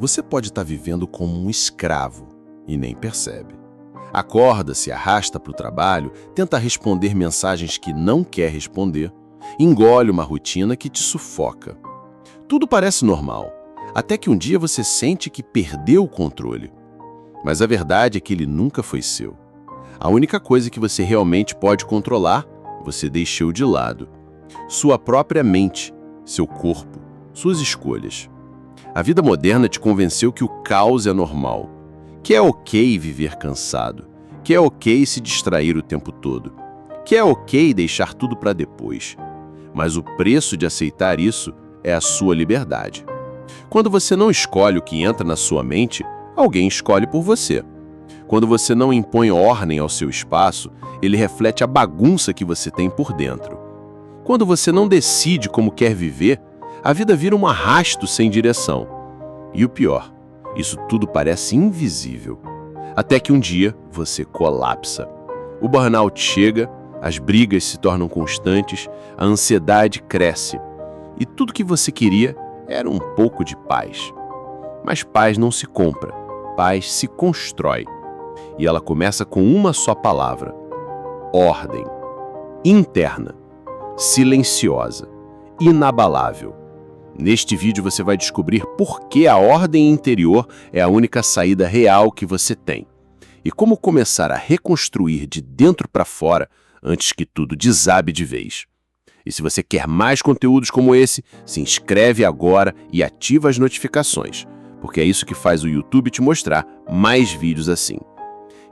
Você pode estar vivendo como um escravo e nem percebe. Acorda, se arrasta para o trabalho, tenta responder mensagens que não quer responder, engole uma rotina que te sufoca. Tudo parece normal, até que um dia você sente que perdeu o controle. Mas a verdade é que ele nunca foi seu. A única coisa que você realmente pode controlar, você deixou de lado. Sua própria mente, seu corpo, suas escolhas. A vida moderna te convenceu que o caos é normal, que é ok viver cansado, que é ok se distrair o tempo todo, que é ok deixar tudo para depois. Mas o preço de aceitar isso é a sua liberdade. Quando você não escolhe o que entra na sua mente, alguém escolhe por você. Quando você não impõe ordem ao seu espaço, ele reflete a bagunça que você tem por dentro. Quando você não decide como quer viver, a vida vira um arrasto sem direção. E o pior, isso tudo parece invisível. Até que um dia você colapsa. O burnout chega, as brigas se tornam constantes, a ansiedade cresce. E tudo que você queria era um pouco de paz. Mas paz não se compra, paz se constrói. E ela começa com uma só palavra: ordem. Interna, silenciosa, inabalável. Neste vídeo você vai descobrir por que a ordem interior é a única saída real que você tem e como começar a reconstruir de dentro para fora antes que tudo desabe de vez. E se você quer mais conteúdos como esse, se inscreve agora e ativa as notificações, porque é isso que faz o YouTube te mostrar mais vídeos assim.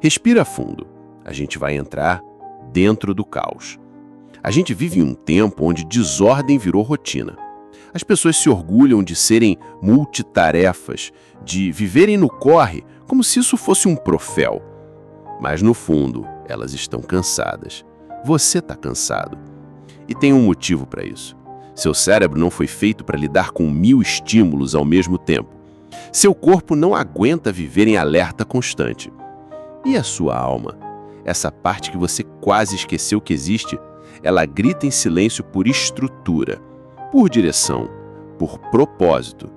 Respira fundo, a gente vai entrar dentro do caos. A gente vive em um tempo onde desordem virou rotina. As pessoas se orgulham de serem multitarefas, de viverem no corre, como se isso fosse um troféu. Mas no fundo, elas estão cansadas. Você está cansado. E tem um motivo para isso. Seu cérebro não foi feito para lidar com 1000 estímulos ao mesmo tempo. Seu corpo não aguenta viver em alerta constante. E a sua alma? Essa parte que você quase esqueceu que existe, ela grita em silêncio por estrutura, por direção, por propósito.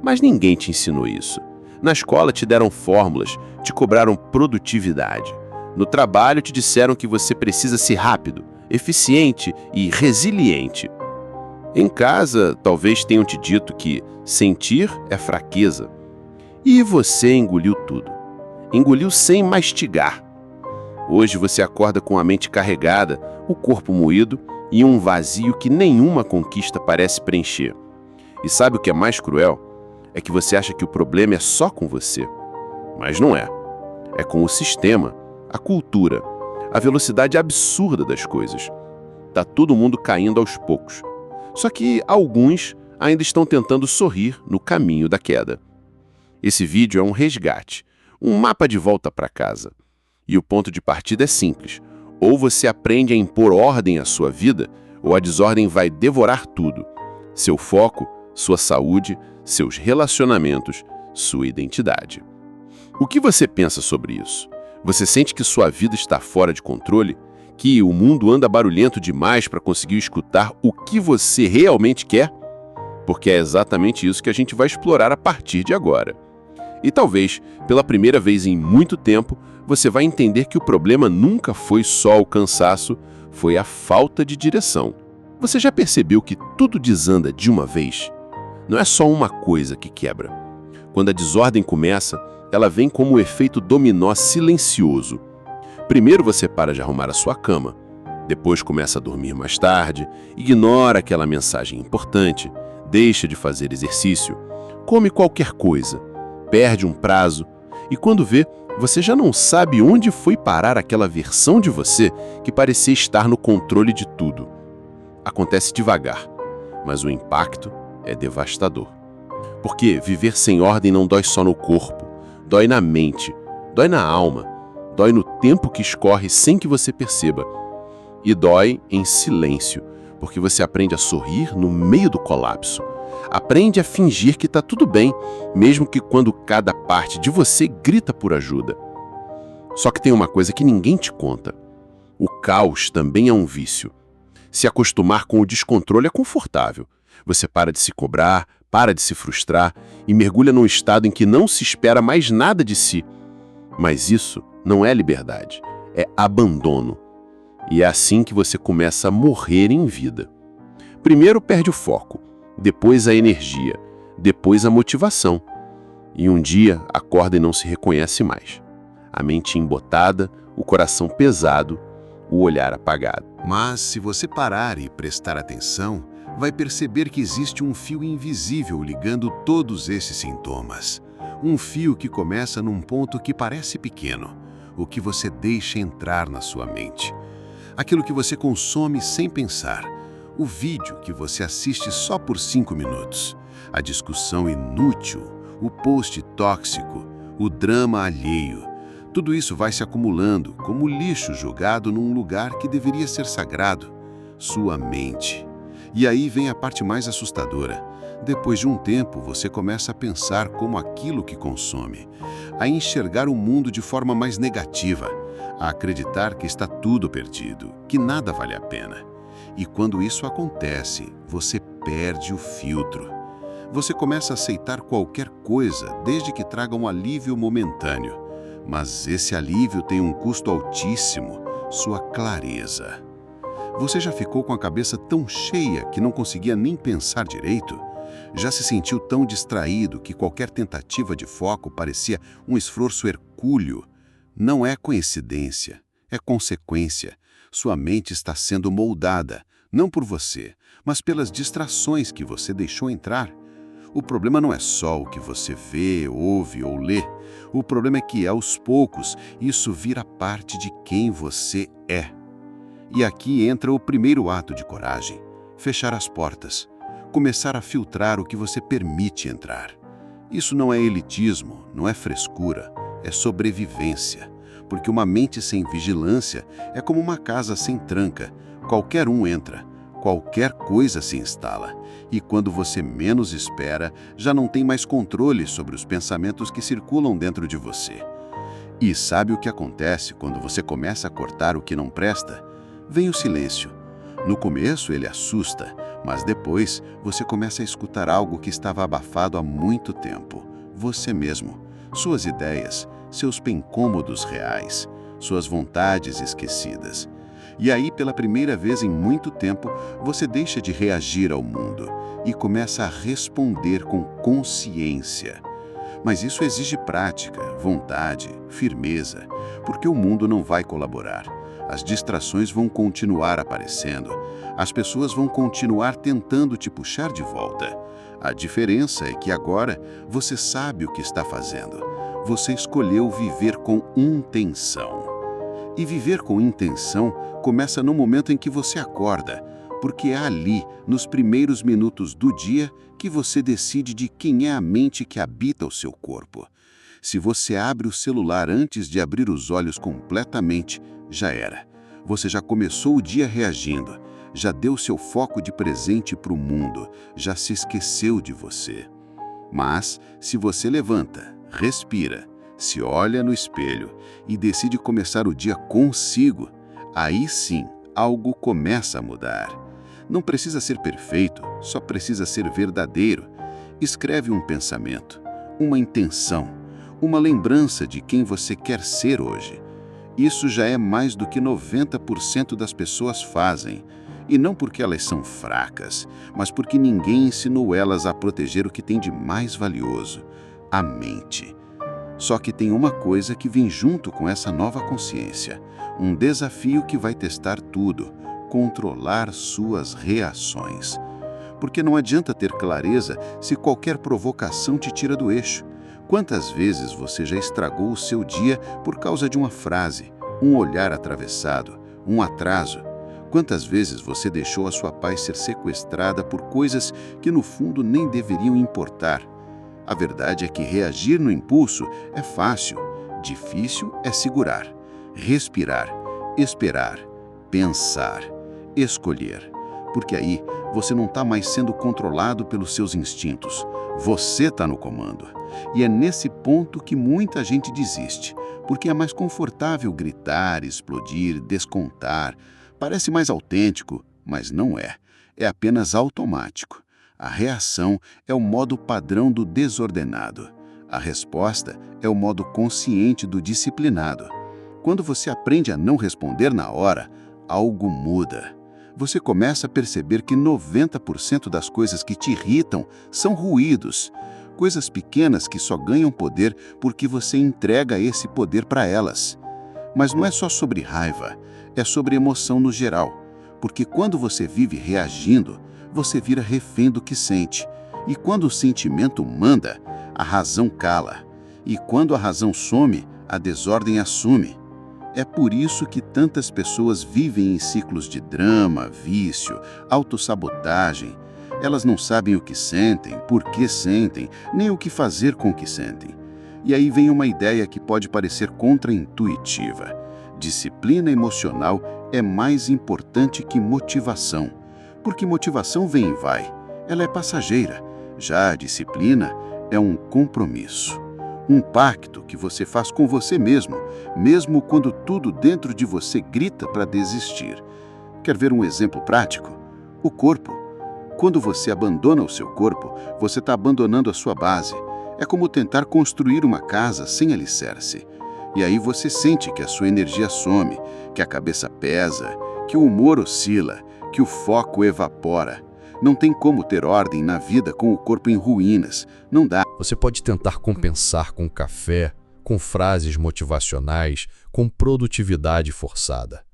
Mas ninguém te ensinou isso. Na escola te deram fórmulas, te cobraram produtividade. No trabalho te disseram que você precisa ser rápido, eficiente e resiliente. Em casa, talvez tenham te dito que sentir é fraqueza. E você engoliu tudo. Engoliu sem mastigar. Hoje você acorda com a mente carregada, o corpo moído e um vazio que nenhuma conquista parece preencher. E sabe o que é mais cruel? É que você acha que o problema é só com você. Mas não é. É com o sistema, a cultura, a velocidade absurda das coisas. Tá todo mundo caindo aos poucos. Só que alguns ainda estão tentando sorrir no caminho da queda. Esse vídeo é um resgate, um mapa de volta para casa. E o ponto de partida é simples. Ou você aprende a impor ordem à sua vida, ou a desordem vai devorar tudo. Seu foco, sua saúde, seus relacionamentos, sua identidade. O que você pensa sobre isso? Você sente que sua vida está fora de controle? Que o mundo anda barulhento demais para conseguir escutar o que você realmente quer? Porque é exatamente isso que a gente vai explorar a partir de agora. E talvez, pela primeira vez em muito tempo, você vai entender que o problema nunca foi só o cansaço, foi a falta de direção. Você já percebeu que tudo desanda de uma vez? Não é só uma coisa que quebra. Quando a desordem começa, ela vem como um efeito dominó silencioso. Primeiro você para de arrumar a sua cama, depois começa a dormir mais tarde, ignora aquela mensagem importante, deixa de fazer exercício, come qualquer coisa, perde um prazo e quando vê, você já não sabe onde foi parar aquela versão de você que parecia estar no controle de tudo. Acontece devagar, mas o impacto é devastador. Porque viver sem ordem não dói só no corpo, dói na mente, dói na alma, dói no tempo que escorre sem que você perceba. E dói em silêncio, porque você aprende a sorrir no meio do colapso. Aprende a fingir que está tudo bem, mesmo que quando cada parte de você grita por ajuda. Só que tem uma coisa que ninguém te conta. O caos também é um vício. Se acostumar com o descontrole é confortável. Você para de se cobrar, para de se frustrar e mergulha num estado em que não se espera mais nada de si. Mas isso não é liberdade, é abandono. E é assim que você começa a morrer em vida. Primeiro perde o foco, depois a energia, depois a motivação. E um dia acorda e não se reconhece mais. A mente embotada, o coração pesado, o olhar apagado. Mas se você parar e prestar atenção, vai perceber que existe um fio invisível ligando todos esses sintomas. Um fio que começa num ponto que parece pequeno, o que você deixa entrar na sua mente. Aquilo que você consome sem pensar, o vídeo que você assiste só por 5 minutos, a discussão inútil, o post tóxico, o drama alheio. Tudo isso vai se acumulando como lixo jogado num lugar que deveria ser sagrado, sua mente. E aí vem a parte mais assustadora. Depois de um tempo, você começa a pensar como aquilo que consome, a enxergar o mundo de forma mais negativa, a acreditar que está tudo perdido, que nada vale a pena. E quando isso acontece, você perde o filtro. Você começa a aceitar qualquer coisa, desde que traga um alívio momentâneo. Mas esse alívio tem um custo altíssimo, sua clareza. Você já ficou com a cabeça tão cheia que não conseguia nem pensar direito? Já se sentiu tão distraído que qualquer tentativa de foco parecia um esforço hercúleo? Não é coincidência, é consequência. Sua mente está sendo moldada, não por você, mas pelas distrações que você deixou entrar. O problema não é só o que você vê, ouve ou lê. O problema é que, aos poucos, isso vira parte de quem você é. E aqui entra o primeiro ato de coragem: fechar as portas, começar a filtrar o que você permite entrar. Isso não é elitismo, não é frescura, é sobrevivência. Porque uma mente sem vigilância é como uma casa sem tranca. Qualquer um entra, qualquer coisa se instala. E quando você menos espera, já não tem mais controle sobre os pensamentos que circulam dentro de você. E sabe o que acontece quando você começa a cortar o que não presta? Vem o silêncio. No começo ele assusta, mas depois você começa a escutar algo que estava abafado há muito tempo. Você mesmo, suas ideias, seus incômodos reais, suas vontades esquecidas. E aí, pela primeira vez em muito tempo, você deixa de reagir ao mundo e começa a responder com consciência. Mas isso exige prática, vontade, firmeza, porque o mundo não vai colaborar. As distrações vão continuar aparecendo. As pessoas vão continuar tentando te puxar de volta. A diferença é que agora você sabe o que está fazendo. Você escolheu viver com intenção. E viver com intenção começa no momento em que você acorda, porque é ali, nos primeiros minutos do dia, que você decide de quem é a mente que habita o seu corpo. Se você abre o celular antes de abrir os olhos completamente, já era. Você já começou o dia reagindo, já deu seu foco de presente para o mundo, já se esqueceu de você. Mas, se você levanta, respira, se olha no espelho e decide começar o dia consigo, aí sim, algo começa a mudar. Não precisa ser perfeito, só precisa ser verdadeiro. Escreve um pensamento, uma intenção, uma lembrança de quem você quer ser hoje. Isso já é mais do que 90% das pessoas fazem. E não porque elas são fracas, mas porque ninguém ensinou elas a proteger o que tem de mais valioso, a mente. Só que tem uma coisa que vem junto com essa nova consciência, um desafio que vai testar tudo: controlar suas reações. Porque não adianta ter clareza se qualquer provocação te tira do eixo. Quantas vezes você já estragou o seu dia por causa de uma frase, um olhar atravessado, um atraso? Quantas vezes você deixou a sua paz ser sequestrada por coisas que no fundo nem deveriam importar? A verdade é que reagir no impulso é fácil, difícil é segurar, respirar, esperar, pensar, escolher. Porque aí você não está mais sendo controlado pelos seus instintos, você está no comando. E é nesse ponto que muita gente desiste, porque é mais confortável gritar, explodir, descontar. Parece mais autêntico, mas não é. É apenas automático. A reação é o modo padrão do desordenado. A resposta é o modo consciente do disciplinado. Quando você aprende a não responder na hora, algo muda. Você começa a perceber que 90% das coisas que te irritam são ruídos, coisas pequenas que só ganham poder porque você entrega esse poder para elas. Mas não é só sobre raiva, é sobre emoção no geral, porque quando você vive reagindo, você vira refém do que sente. E quando o sentimento manda, a razão cala. E quando a razão some, a desordem assume. É por isso que tantas pessoas vivem em ciclos de drama, vício, autossabotagem. Elas não sabem o que sentem, por que sentem, nem o que fazer com o que sentem. E aí vem uma ideia que pode parecer contraintuitiva. Disciplina emocional é mais importante que motivação. Porque motivação vem e vai. Ela é passageira. Já a disciplina é um compromisso. Um pacto que você faz com você mesmo, mesmo quando tudo dentro de você grita para desistir. Quer ver um exemplo prático? O corpo. Quando você abandona o seu corpo, você está abandonando a sua base. É como tentar construir uma casa sem alicerce. E aí você sente que a sua energia some, que a cabeça pesa, que o humor oscila, que o foco evapora. Não tem como ter ordem na vida com o corpo em ruínas. Não dá. Você pode tentar compensar com café, com frases motivacionais, com produtividade forçada.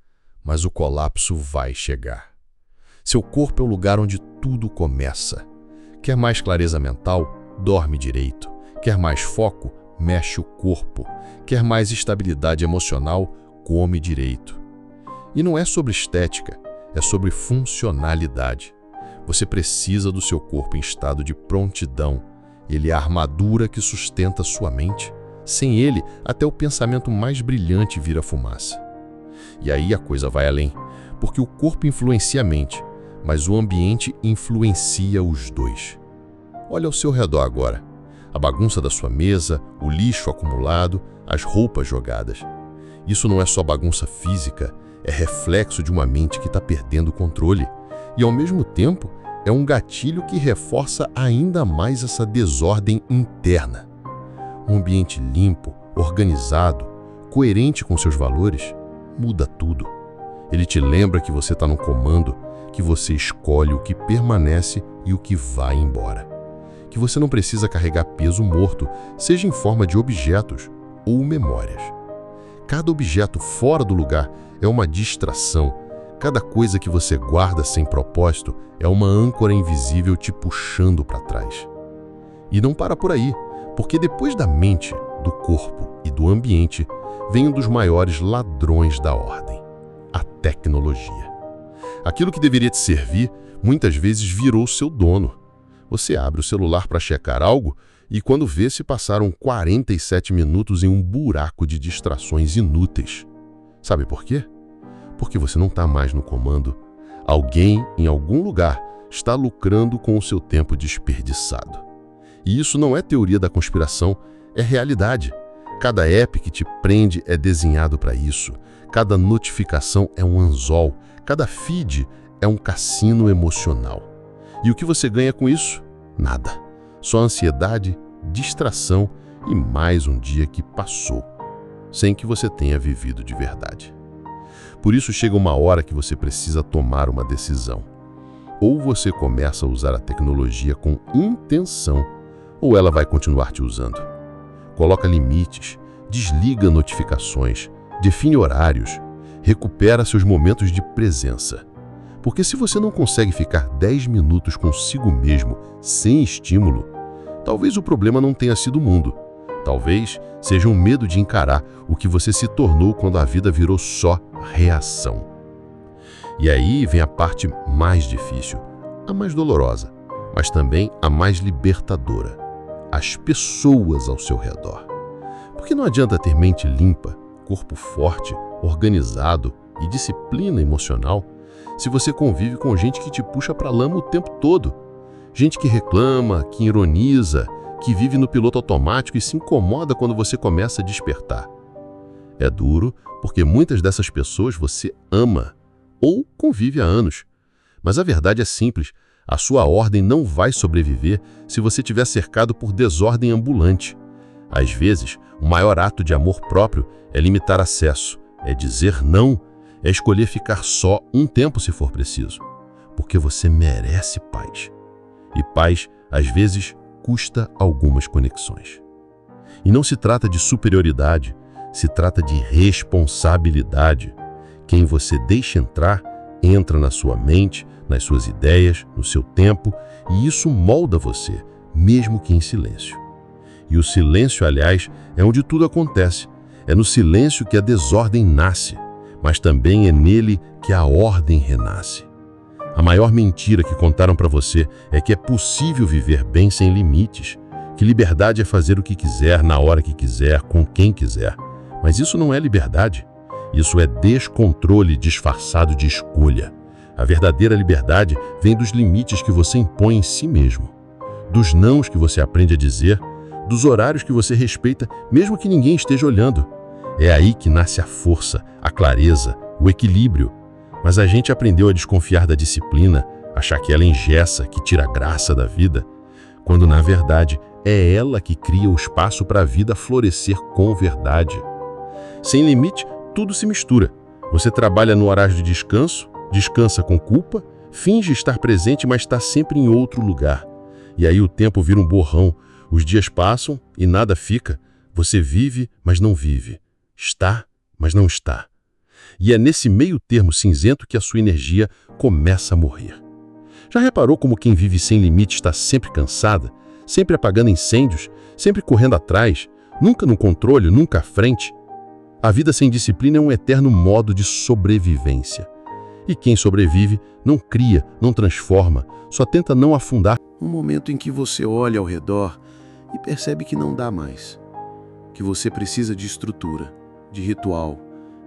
Mas o colapso vai chegar. Seu corpo é o lugar onde tudo começa. Quer mais clareza mental? Dorme direito. Quer mais foco? Mexe o corpo. Quer mais estabilidade emocional? Come direito. E não é sobre estética, é sobre funcionalidade. Você precisa do seu corpo em estado de prontidão. Ele é a armadura que sustenta sua mente. Sem ele, até o pensamento mais brilhante vira fumaça. E aí a coisa vai além, porque o corpo influencia a mente, mas o ambiente influencia os dois. Olha ao seu redor agora. A bagunça da sua mesa, o lixo acumulado, as roupas jogadas. Isso não é só bagunça física, é reflexo de uma mente que está perdendo o controle. E, ao mesmo tempo, é um gatilho que reforça ainda mais essa desordem interna. Um ambiente limpo, organizado, coerente com seus valores, muda tudo. Ele te lembra que você está no comando, que você escolhe o que permanece e o que vai embora. Que você não precisa carregar peso morto, seja em forma de objetos ou memórias. Cada objeto fora do lugar é uma distração. Cada coisa que você guarda sem propósito é uma âncora invisível te puxando para trás. E não para por aí, porque depois da mente, do corpo e do ambiente, vem um dos maiores ladrões da ordem: a tecnologia. Aquilo que deveria te servir, muitas vezes virou seu dono. Você abre o celular para checar algo e quando vê se passaram 47 minutos em um buraco de distrações inúteis. Sabe por quê? Porque você não está mais no comando. Alguém, em algum lugar, está lucrando com o seu tempo desperdiçado. E isso não é teoria da conspiração, é realidade. Cada app que te prende é desenhado para isso. Cada notificação é um anzol. Cada feed é um cassino emocional. E o que você ganha com isso? Nada. Só ansiedade, distração e mais um dia que passou, sem que você tenha vivido de verdade. Por isso chega uma hora que você precisa tomar uma decisão. Ou você começa a usar a tecnologia com intenção, ou ela vai continuar te usando. Coloca limites, desliga notificações, define horários, recupera seus momentos de presença. Porque se você não consegue ficar 10 minutos consigo mesmo, sem estímulo, talvez o problema não tenha sido o mundo. Talvez seja um medo de encarar o que você se tornou quando a vida virou só reação. E aí vem a parte mais difícil, a mais dolorosa, mas também a mais libertadora: as pessoas ao seu redor. Porque não adianta ter mente limpa, corpo forte, organizado e disciplina emocional se você convive com gente que te puxa para a lama o tempo todo. Gente que reclama, que ironiza, que vive no piloto automático e se incomoda quando você começa a despertar. É duro porque muitas dessas pessoas você ama ou convive há anos. Mas a verdade é simples: A sua ordem não vai sobreviver se você estiver cercado por desordem ambulante. Às vezes, o maior ato de amor próprio é limitar acesso, é dizer não, é escolher ficar só um tempo se for preciso. Porque você merece paz. E paz, às vezes, custa algumas conexões. E não se trata de superioridade, se trata de responsabilidade. Quem você deixa entrar, entra na sua mente, nas suas ideias, no seu tempo, e isso molda você, mesmo que em silêncio. E o silêncio, aliás, é onde tudo acontece. É no silêncio que a desordem nasce, mas também é nele que a ordem renasce. A maior mentira que contaram para você é que é possível viver bem sem limites, que liberdade é fazer o que quiser, na hora que quiser, com quem quiser. Mas isso não é liberdade. Isso é descontrole disfarçado de escolha. A verdadeira liberdade vem dos limites que você impõe em si mesmo, dos nãos que você aprende a dizer, dos horários que você respeita, mesmo que ninguém esteja olhando. É aí que nasce a força, a clareza, o equilíbrio. Mas a gente aprendeu a desconfiar da disciplina, achar que ela engessa, que tira a graça da vida, quando na verdade é ela que cria o espaço para a vida florescer com verdade. Sem limite, tudo se mistura. Você trabalha no horário de descanso, descansa com culpa, finge estar presente, mas está sempre em outro lugar. E aí o tempo vira um borrão, os dias passam e nada fica. Você vive, mas não vive. Está, mas não está. E é nesse meio termo cinzento que a sua energia começa a morrer. Já reparou como quem vive sem limite está sempre cansada, sempre apagando incêndios, sempre correndo atrás, nunca no controle, nunca à frente? A vida sem disciplina é um eterno modo de sobrevivência. E quem sobrevive não cria, não transforma, só tenta não afundar. Um momento em que você olha ao redor e percebe que não dá mais, que você precisa de estrutura, de ritual,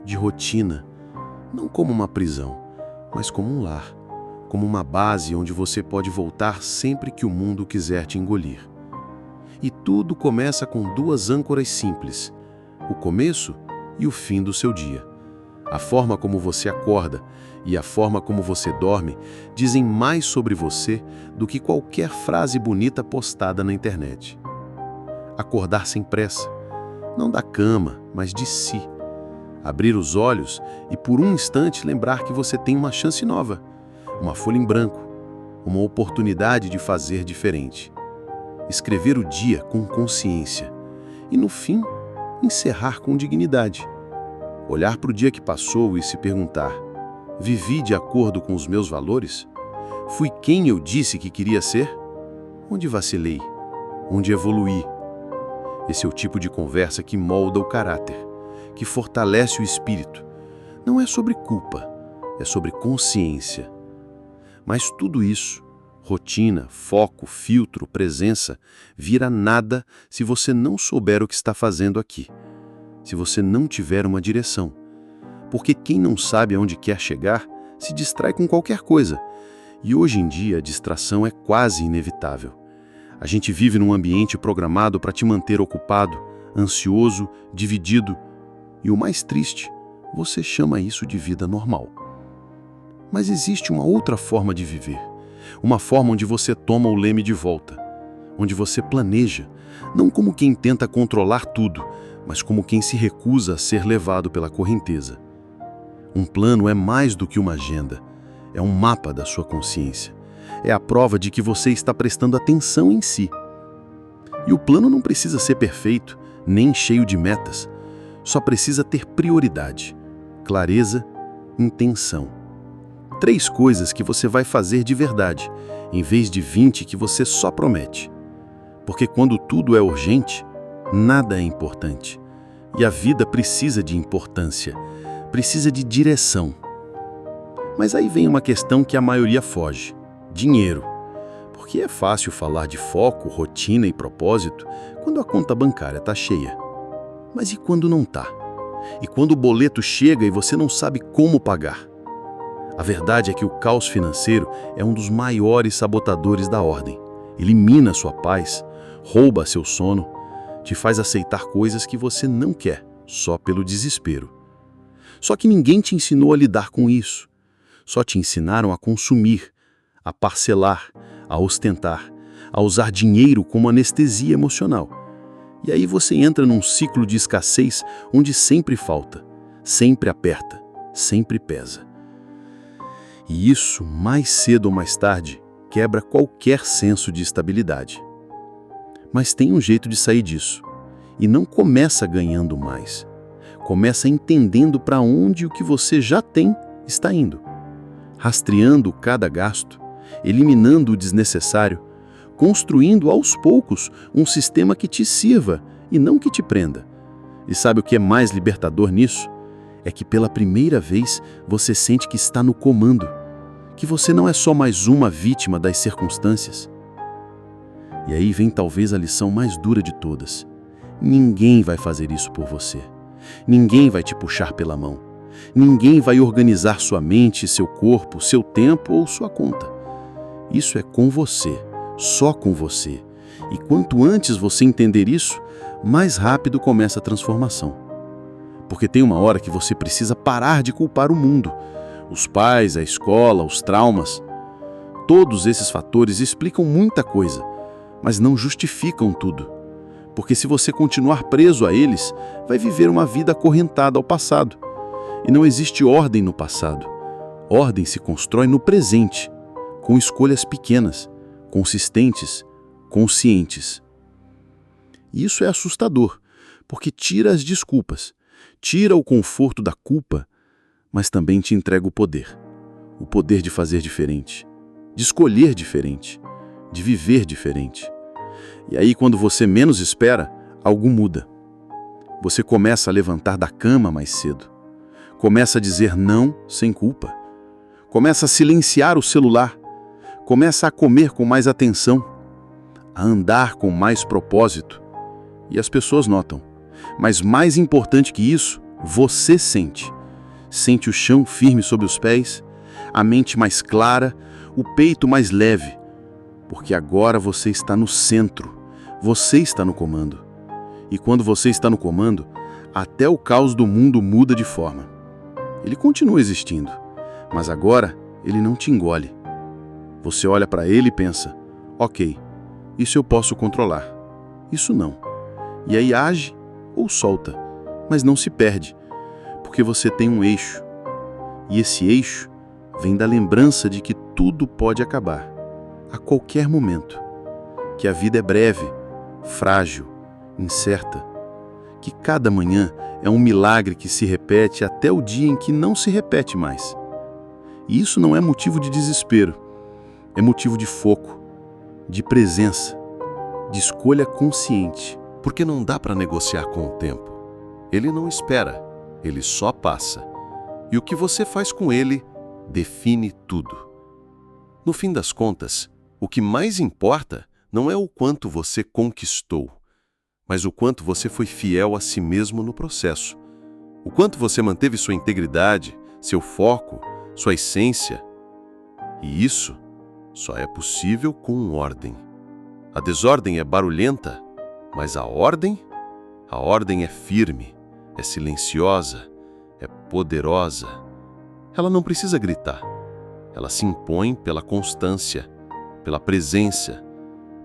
de rotina, não como uma prisão, mas como um lar, como uma base onde você pode voltar sempre que o mundo quiser te engolir. E tudo começa com duas âncoras simples, o começo e o fim do seu dia. A forma como você acorda e a forma como você dorme dizem mais sobre você do que qualquer frase bonita postada na internet. Acordar sem pressa, não da cama, mas de si. Abrir os olhos e por um instante lembrar que você tem uma chance nova, uma folha em branco, uma oportunidade de fazer diferente. Escrever o dia com consciência e, no fim, encerrar com dignidade. Olhar para o dia que passou e se perguntar: vivi de acordo com os meus valores? Fui quem eu disse que queria ser? Onde vacilei? Onde evoluí? Esse é o tipo de conversa que molda o caráter, que fortalece o espírito. Não é sobre culpa, é sobre consciência. Mas tudo isso, rotina, foco, filtro, presença, vira nada se você não souber o que está fazendo aqui. Se você não tiver uma direção. Porque quem não sabe aonde quer chegar, se distrai com qualquer coisa. E hoje em dia a distração é quase inevitável. A gente vive num ambiente programado para te manter ocupado, ansioso, dividido. E o mais triste, você chama isso de vida normal. Mas existe uma outra forma de viver. Uma forma onde você toma o leme de volta. Onde você planeja, não como quem tenta controlar tudo, mas como quem se recusa a ser levado pela correnteza. Um plano é mais do que uma agenda, é um mapa da sua consciência. É a prova de que você está prestando atenção em si. E o plano não precisa ser perfeito, nem cheio de metas. Só precisa ter prioridade, clareza, intenção. 3 coisas que você vai fazer de verdade, em vez de 20 que você só promete. Porque quando tudo é urgente, nada é importante. E a vida precisa de importância, precisa de direção. Mas aí vem uma questão que a maioria foge: dinheiro. Porque é fácil falar de foco, rotina e propósito quando a conta bancária está cheia. Mas e quando não está? E quando o boleto chega e você não sabe como pagar? A verdade é que o caos financeiro é um dos maiores sabotadores da ordem. Elimina sua paz, rouba seu sono, te faz aceitar coisas que você não quer, só pelo desespero. Só que ninguém te ensinou a lidar com isso. Só te ensinaram a consumir, a parcelar, a ostentar, a usar dinheiro como anestesia emocional. E aí você entra num ciclo de escassez onde sempre falta, sempre aperta, sempre pesa. E isso, mais cedo ou mais tarde, quebra qualquer senso de estabilidade. Mas tem um jeito de sair disso. E não começa ganhando mais. Começa entendendo para onde o que você já tem está indo. Rastreando cada gasto, eliminando o desnecessário, construindo aos poucos um sistema que te sirva e não que te prenda. E sabe o que é mais libertador nisso? É que pela primeira vez você sente que está no comando, que você não é só mais uma vítima das circunstâncias. E aí vem talvez a lição mais dura de todas. Ninguém vai fazer isso por você. Ninguém vai te puxar pela mão. Ninguém vai organizar sua mente, seu corpo, seu tempo ou sua conta. Isso é com você, só com você. E quanto antes você entender isso, mais rápido começa a transformação. Porque tem uma hora que você precisa parar de culpar o mundo. Os pais, a escola, os traumas. Todos esses fatores explicam muita coisa, mas não justificam tudo. Porque se você continuar preso a eles, vai viver uma vida acorrentada ao passado. E não existe ordem no passado. Ordem se constrói no presente, com escolhas pequenas, consistentes, conscientes. E isso é assustador, porque tira as desculpas, tira o conforto da culpa, mas também te entrega o poder de fazer diferente, de escolher diferente, de viver diferente. E aí, quando você menos espera, algo muda. Você começa a levantar da cama mais cedo. Começa a dizer não sem culpa. Começa a silenciar o celular. Começa a comer com mais atenção. A andar com mais propósito. E as pessoas notam. Mas mais importante que isso, você sente. Sente o chão firme sob os pés, a mente mais clara, o peito mais leve. Porque agora você está no centro. Você está no comando. E quando você está no comando, até o caos do mundo muda de forma. Ele continua existindo, mas agora ele não te engole. Você olha para ele e pensa, ok, isso eu posso controlar, isso não. E aí age ou solta, mas não se perde, porque você tem um eixo. E esse eixo vem da lembrança de que tudo pode acabar, a qualquer momento. Que a vida é breve, frágil, incerta, que cada manhã é um milagre que se repete até o dia em que não se repete mais. E isso não é motivo de desespero, é motivo de foco, de presença, de escolha consciente. Porque não dá para negociar com o tempo. Ele não espera, ele só passa. E o que você faz com ele define tudo. No fim das contas, o que mais importa não é o quanto você conquistou, mas o quanto você foi fiel a si mesmo no processo. O quanto você manteve sua integridade, seu foco, sua essência. E isso só é possível com ordem. A desordem é barulhenta, mas a ordem é firme, é silenciosa, é poderosa. Ela não precisa gritar. Ela se impõe pela constância, pela presença,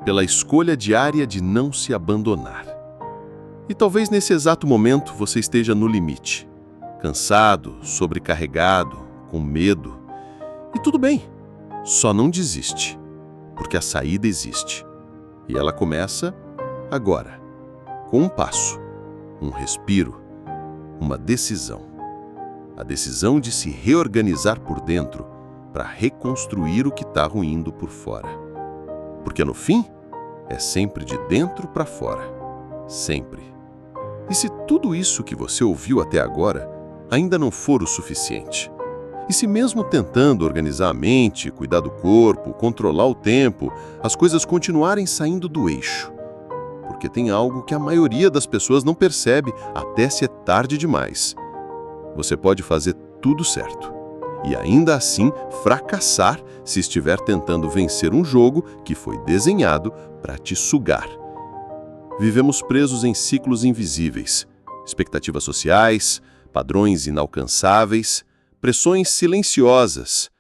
pela escolha diária de não se abandonar. E talvez nesse exato momento você esteja no limite, cansado, sobrecarregado, com medo. E tudo bem, só não desiste, porque a saída existe. E ela começa agora, com um passo, um respiro, uma decisão. A decisão de se reorganizar por dentro para reconstruir o que está ruindo por fora. Porque no fim, é sempre de dentro para fora. Sempre. E se tudo isso que você ouviu até agora ainda não for o suficiente? E se mesmo tentando organizar a mente, cuidar do corpo, controlar o tempo, as coisas continuarem saindo do eixo? Porque tem algo que a maioria das pessoas não percebe até se é tarde demais. Você pode fazer tudo certo e ainda assim fracassar se estiver tentando vencer um jogo que foi desenhado para te sugar. Vivemos presos em ciclos invisíveis, expectativas sociais, padrões inalcançáveis, pressões silenciosas.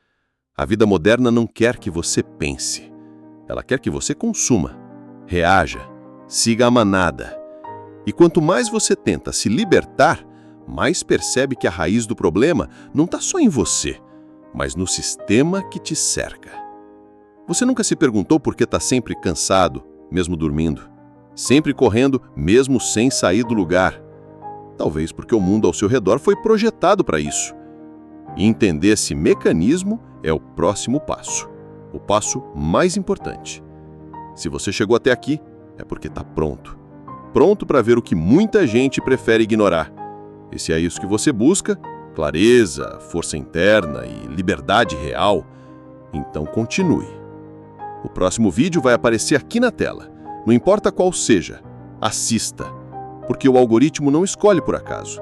A vida moderna não quer que você pense. Ela quer que você consuma, reaja, siga a manada. E quanto mais você tenta se libertar, mais percebe que a raiz do problema não está só em você, mas no sistema que te cerca. Você nunca se perguntou por que está sempre cansado, mesmo dormindo? Sempre correndo, mesmo sem sair do lugar? Talvez porque o mundo ao seu redor foi projetado para isso. E entender esse mecanismo é o próximo passo, o passo mais importante. Se você chegou até aqui, é porque está pronto. Pronto para ver o que muita gente prefere ignorar. E se é isso que você busca, clareza, força interna e liberdade real, então continue. O próximo vídeo vai aparecer aqui na tela. Não importa qual seja, assista, porque o algoritmo não escolhe por acaso.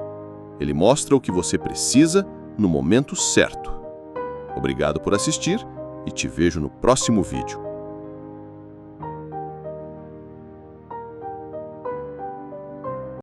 Ele mostra o que você precisa no momento certo. Obrigado por assistir e te vejo no próximo vídeo.